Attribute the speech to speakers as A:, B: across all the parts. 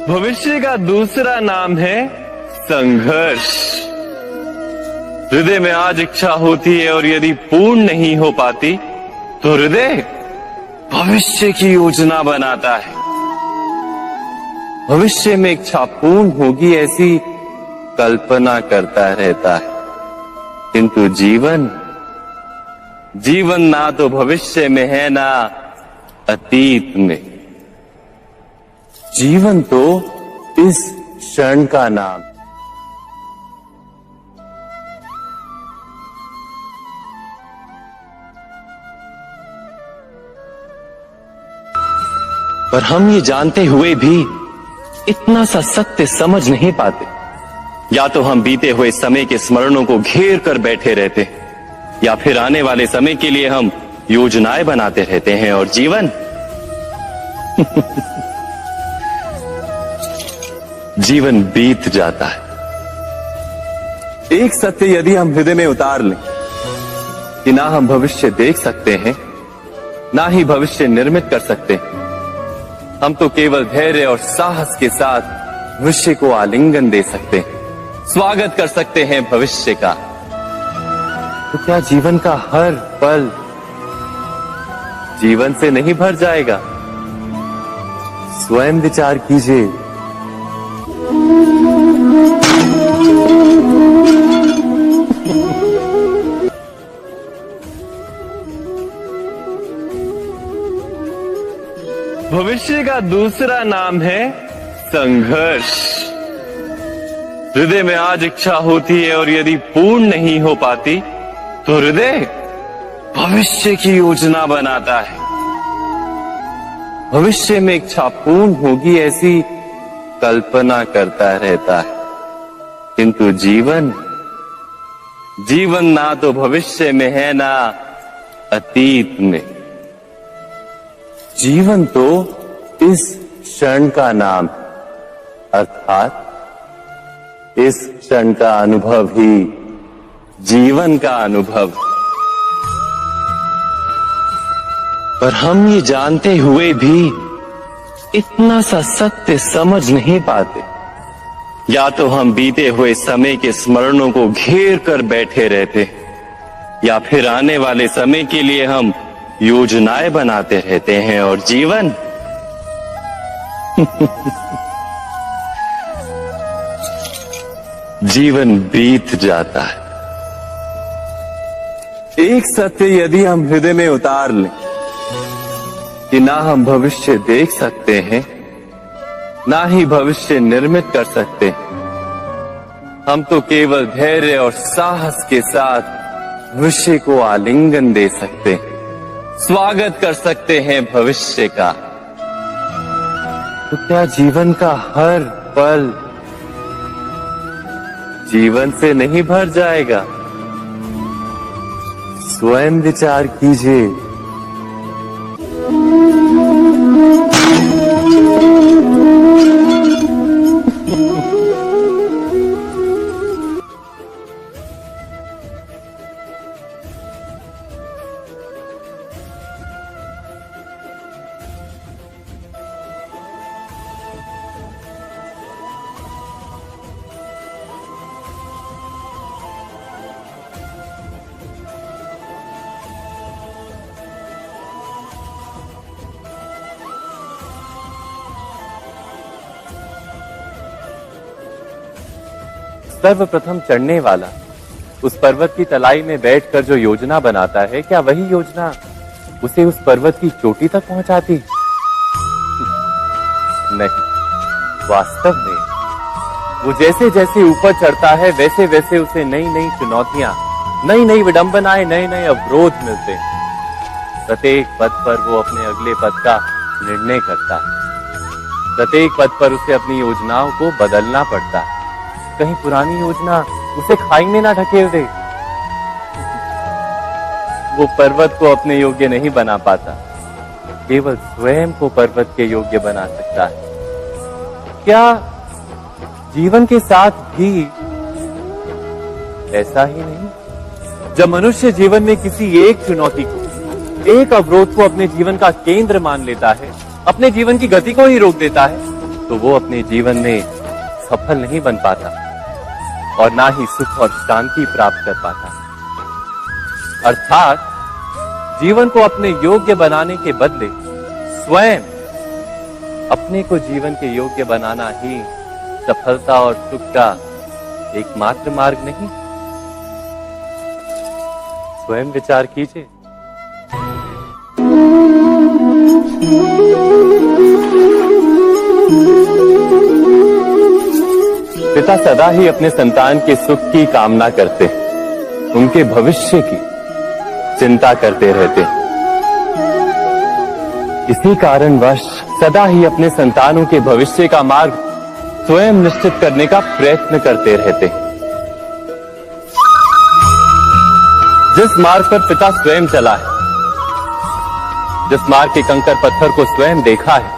A: भविष्य का दूसरा नाम है संघर्ष। हृदय में आज इच्छा होती है और यदि पूर्ण नहीं हो पाती तो हृदय भविष्य की योजना बनाता है। भविष्य में इच्छा पूर्ण होगी ऐसी कल्पना करता रहता है, किंतु जीवन ना तो भविष्य में है ना अतीत में। जीवन तो इस क्षण का नाम। पर हम ये जानते हुए भी इतना सा सत्य समझ नहीं पाते। या तो हम बीते हुए समय के स्मरणों को घेर कर बैठे रहते हैं, या फिर आने वाले समय के लिए हम योजनाएं बनाते रहते हैं और जीवन जीवन बीत जाता है। एक सत्य यदि हम हृदय में उतार लें कि ना हम भविष्य देख सकते हैं, ना ही भविष्य निर्मित कर सकते हैं, हम तो केवल धैर्य और साहस के साथ भविष्य को आलिंगन दे सकते हैं, स्वागत कर सकते हैं भविष्य का। तो क्या जीवन का हर पल जीवन से नहीं भर जाएगा? स्वयं विचार कीजिए। भविष्य का दूसरा नाम है संघर्ष। हृदय में आज इच्छा होती है और यदि पूर्ण नहीं हो पाती तो हृदय भविष्य की योजना बनाता है। भविष्य में इच्छा पूर्ण होगी ऐसी कल्पना करता रहता है, किंतु जीवन ना तो भविष्य में है ना अतीत में। जीवन तो इस क्षण का नाम, अर्थात इस क्षण का अनुभव ही जीवन का अनुभव। पर हम ये जानते हुए भी इतना सा सत्य समझ नहीं पाते। या तो हम बीते हुए समय के स्मरणों को घेर कर बैठे रहते, या फिर आने वाले समय के लिए हम योजनाएं बनाते रहते हैं और जीवन जीवन बीत जाता है। एक सत्य यदि हम हृदय में उतार लें कि ना हम भविष्य देख सकते हैं, ना ही भविष्य निर्मित कर सकते, हम तो केवल धैर्य और साहस के साथ भविष्य को आलिंगन दे सकते, स्वागत कर सकते हैं भविष्य का। तो क्या जीवन का हर पल जीवन से नहीं भर जाएगा? स्वयं विचार कीजिए। सर्वप्रथम चढ़ने वाला उस पर्वत की तलाई में बैठकर जो योजना बनाता है, क्या वही योजना उसे उस पर्वत की चोटी तक पहुंचाती? नहीं, वास्तव में वो जैसे जैसे ऊपर चढ़ता है वैसे वैसे उसे नई नई चुनौतियां, नई नई विडंबनाएं, नए नए अवरोध मिलते हैं। प्रत्येक पद पर वो अपने अगले पद का निर्णय करता है। प्रत्येक पद पर उसे अपनी योजनाओं को बदलना पड़ता है। कहीं पुरानी योजना उसे खाई में ना ढकेल दे। वो पर्वत को अपने योग्य नहीं बना पाता, केवल स्वयं को पर्वत के योग्य बना सकता है। क्या जीवन के साथ भी ऐसा ही नहीं? जब मनुष्य जीवन में किसी एक चुनौती को, एक अवरोध को अपने जीवन का केंद्र मान लेता है, अपने जीवन की गति को ही रोक देता है, तो वो अपने जीवन में सफल नहीं बन पाता और ना ही सुख और शांति प्राप्त कर पाता। अर्थात जीवन को अपने योग्य बनाने के बदले स्वयं अपने को जीवन के योग्य बनाना ही सफलता और सुख का एकमात्र मार्ग नहीं। स्वयं विचार कीजिए। पिता सदा ही अपने संतान के सुख की कामना करते हैं, उनके भविष्य की चिंता करते रहते हैं। इसी कारणवश सदा ही अपने संतानों के भविष्य का मार्ग स्वयं निश्चित करने का प्रयत्न करते रहते हैं। जिस मार्ग पर पिता स्वयं चला है, जिस मार्ग के कंकर पत्थर को स्वयं देखा है,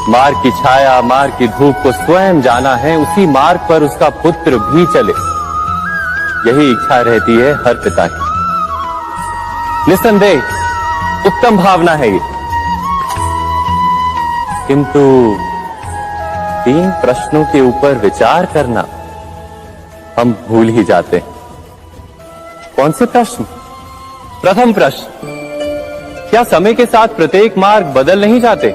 A: मार्ग की छाया, मार्ग की धूप को स्वयं जाना है, उसी मार्ग पर उसका पुत्र भी चले, यही इच्छा रहती है हर पिता की। निसंदेह उत्तम भावना है ये, किंतु 3 प्रश्नों के ऊपर विचार करना हम भूल ही जाते हैं। कौन से प्रश्न? प्रथम प्रश्न, क्या समय के साथ प्रत्येक मार्ग बदल नहीं जाते?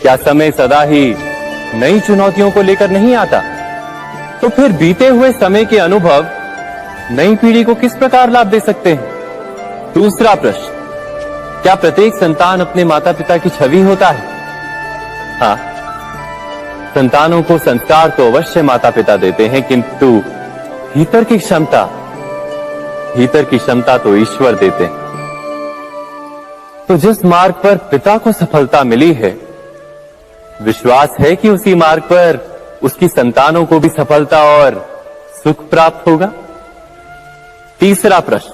A: क्या समय सदा ही नई चुनौतियों को लेकर नहीं आता? तो फिर बीते हुए समय के अनुभव नई पीढ़ी को किस प्रकार लाभ दे सकते हैं? दूसरा प्रश्न, क्या प्रत्येक संतान अपने माता पिता की छवि होता है? हाँ, संतानों को संस्कार तो अवश्य माता पिता देते हैं, किंतु भीतर की क्षमता तो ईश्वर देते हैं। तो जिस मार्ग पर पिता को सफलता मिली है, विश्वास है कि उसी मार्ग पर उसकी संतानों को भी सफलता और सुख प्राप्त होगा। तीसरा प्रश्न,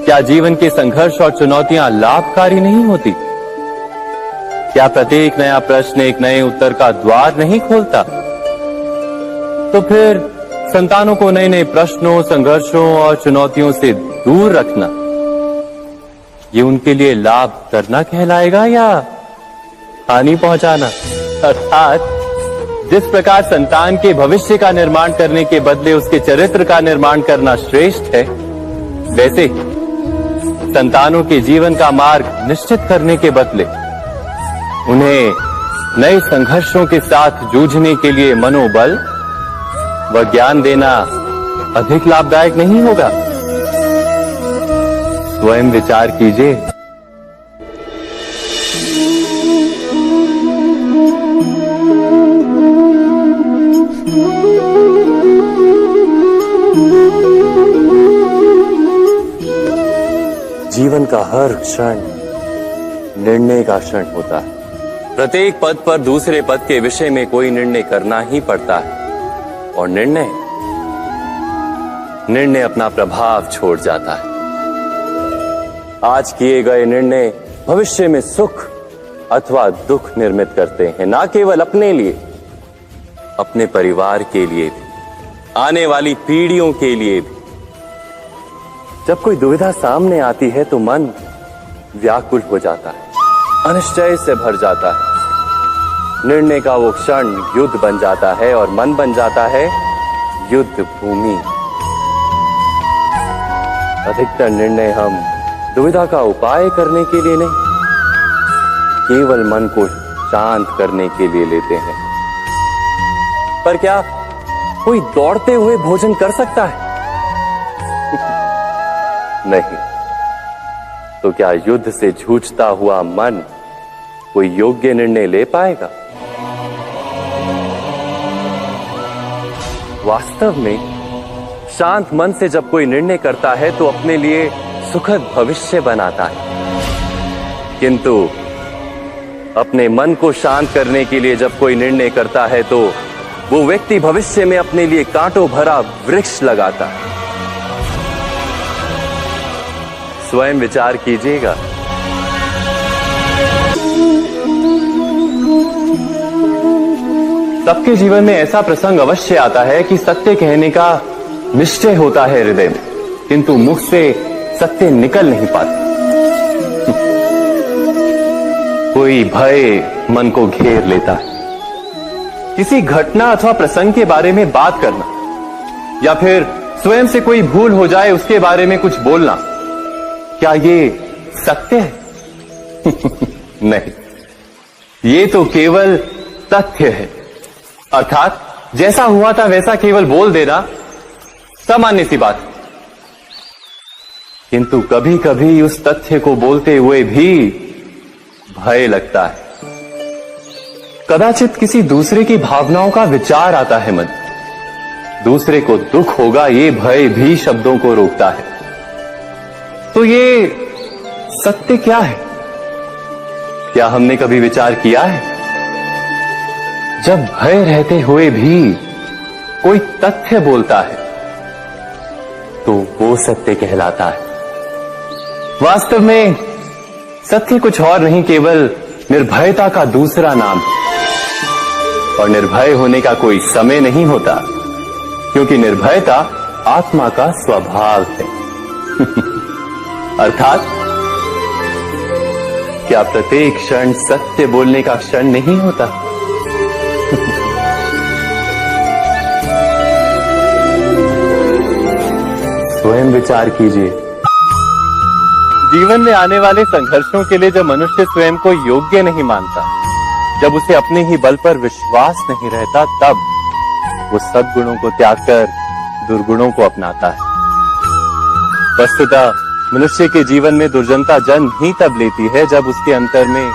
A: क्या जीवन के संघर्ष और चुनौतियां लाभकारी नहीं होती? क्या प्रत्येक नया प्रश्न एक नए उत्तर का द्वार नहीं खोलता? तो फिर संतानों को नए नए प्रश्नों, संघर्षों और चुनौतियों से दूर रखना, ये उनके लिए लाभ करना कहलाएगा या हानि पहुंचाना? अर्थात जिस प्रकार संतान के भविष्य का निर्माण करने के बदले उसके चरित्र का निर्माण करना श्रेष्ठ है, वैसे संतानों के जीवन का मार्ग निश्चित करने के बदले उन्हें नए संघर्षों के साथ जूझने के लिए मनोबल व ज्ञान देना अधिक लाभदायक नहीं होगा? स्वयं विचार कीजिए। जीवन का हर क्षण निर्णय का क्षण होता है। प्रत्येक पद पर दूसरे पद के विषय में कोई निर्णय करना ही पड़ता है और निर्णय अपना प्रभाव छोड़ जाता है। आज किए गए निर्णय भविष्य में सुख अथवा दुख निर्मित करते हैं, ना केवल अपने लिए, अपने परिवार के लिए भी, आने वाली पीढ़ियों के लिए भी। जब कोई दुविधा सामने आती है तो मन व्याकुल हो जाता है, अनिश्चय से भर जाता है। निर्णय का वो क्षण युद्ध बन जाता है और मन बन जाता है युद्ध भूमि। अधिकतर निर्णय हम दुविधा का उपाय करने के लिए नहीं, केवल मन को शांत करने के लिए लेते हैं। पर क्या कोई दौड़ते हुए भोजन कर सकता है? नहीं। तो क्या युद्ध से जूझता हुआ मन कोई योग्य निर्णय ले पाएगा? वास्तव में शांत मन से जब कोई निर्णय करता है तो अपने लिए सुखद भविष्य बनाता है, किंतु अपने मन को शांत करने के लिए जब कोई निर्णय करता है तो वो व्यक्ति भविष्य में अपने लिए कांटों भरा वृक्ष लगाता है। स्वयं विचार कीजिएगा। सबके जीवन में ऐसा प्रसंग अवश्य आता है कि सत्य कहने का निश्चय होता है हृदय में, किंतु मुख से सत्य निकल नहीं पाता। कोई भय मन को घेर लेता है। किसी घटना अथवा प्रसंग के बारे में बात करना या फिर स्वयं से कोई भूल हो जाए उसके बारे में कुछ बोलना, क्या ये सत्य है? नहीं, ये तो केवल तथ्य है। अर्थात जैसा हुआ था वैसा केवल बोल देना सामान्य सी बात है। किंतु कभी कभी उस तथ्य को बोलते हुए भी भय लगता है। कदाचित किसी दूसरे की भावनाओं का विचार आता है मन, दूसरे को दुख होगा ये भय भी शब्दों को रोकता है। तो ये सत्य क्या है? क्या हमने कभी विचार किया है? जब भय रहते हुए भी कोई तथ्य बोलता है तो वो सत्य कहलाता है। वास्तव में सत्य कुछ और नहीं, केवल निर्भयता का दूसरा नाम है। और निर्भय होने का कोई समय नहीं होता, क्योंकि निर्भयता आत्मा का स्वभाव है। अर्थात क्या प्रत्येक क्षण सत्य बोलने का क्षण नहीं होता? स्वयं विचार कीजिए। जीवन में आने वाले संघर्षों के लिए जब मनुष्य स्वयं को योग्य नहीं मानता, जब उसे अपने ही बल पर विश्वास नहीं रहता, तब वो सद्गुणों को त्याग कर दुर्गुणों को अपनाता है। वस्तुतः मनुष्य के जीवन में दुर्जनता जन्म ही तब लेती है जब उसके अंतर में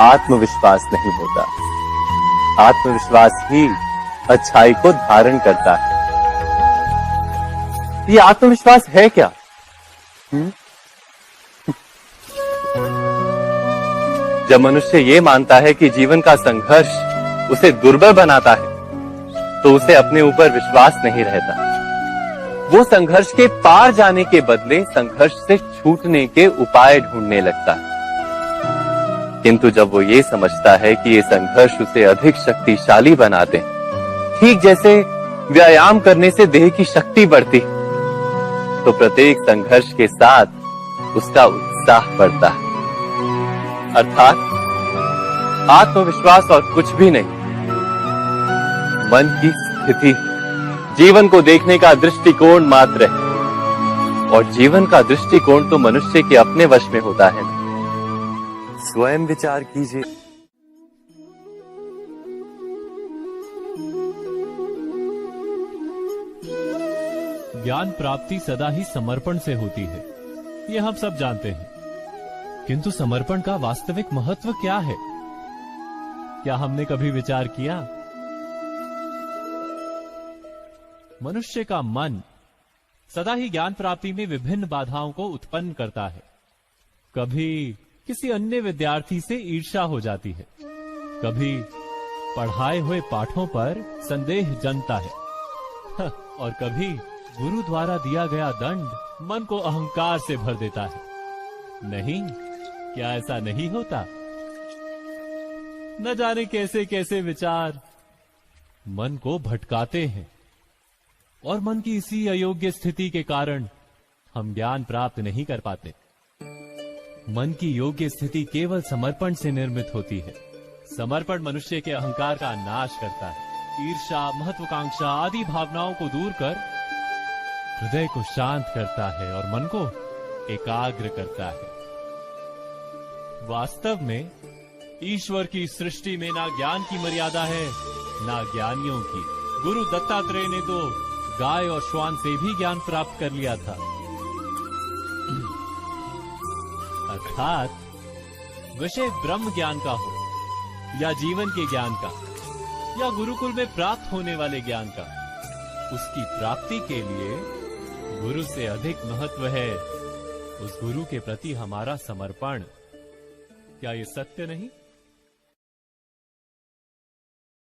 A: आत्मविश्वास नहीं होता। आत्मविश्वास ही अच्छाई को धारण करता है। ये आत्मविश्वास है क्या? जब मनुष्य ये मानता है कि जीवन का संघर्ष उसे दुर्बल बनाता है, तो उसे अपने ऊपर विश्वास नहीं रहता। वो संघर्ष के पार जाने के बदले संघर्ष से छूटने के उपाय ढूंढने लगता है। किंतु जब वो ये समझता है कि ये संघर्ष उसे अधिक शक्तिशाली बनाते हैं, ठीक जैसे व्यायाम करने से देह की शक्ति बढ़ती, तो प्रत्येक संघर्ष के साथ उसका उत्साह बढ़ता है। अर्थात आत्मविश्वास और कुछ भी नहीं, मन की स्थिति, जीवन को देखने का दृष्टिकोण मात्र है। और जीवन का दृष्टिकोण तो मनुष्य के अपने वश में होता है। स्वयं विचार कीजिए।
B: ज्ञान प्राप्ति सदा ही समर्पण से होती है, ये हम सब जानते हैं। किंतु समर्पण का वास्तविक महत्व क्या है? क्या हमने कभी विचार किया? मनुष्य का मन सदा ही ज्ञान प्राप्ति में विभिन्न बाधाओं को उत्पन्न करता है। कभी किसी अन्य विद्यार्थी से ईर्ष्या हो जाती है, कभी पढ़ाए हुए पाठों पर संदेह जन्मता है, और कभी गुरु द्वारा दिया गया दंड मन को अहंकार से भर देता है। नहीं, क्या ऐसा नहीं होता? न जाने कैसे कैसे विचार मन को भटकाते हैं, और मन की इसी अयोग्य स्थिति के कारण हम ज्ञान प्राप्त नहीं कर पाते। मन की योग्य स्थिति केवल समर्पण से निर्मित होती है। समर्पण मनुष्य के अहंकार का नाश करता है। ईर्ष्या, महत्वाकांक्षा आदि भावनाओं को दूर कर हृदय को शांत करता है और मन को एकाग्र करता है। वास्तव में ईश्वर की सृष्टि में ना ज्ञान की मर्यादा है, ना ज्ञानियों की। गुरु दत्तात्रेय ने तो गाय और श्वान से भी ज्ञान प्राप्त कर लिया था। अर्थात विषय ब्रह्म ज्ञान का हो या जीवन के ज्ञान का या गुरुकुल में प्राप्त होने वाले ज्ञान का, उसकी प्राप्ति के लिए गुरु से अधिक महत्व है उस गुरु के प्रति हमारा समर्पण। क्या ये सत्य नहीं?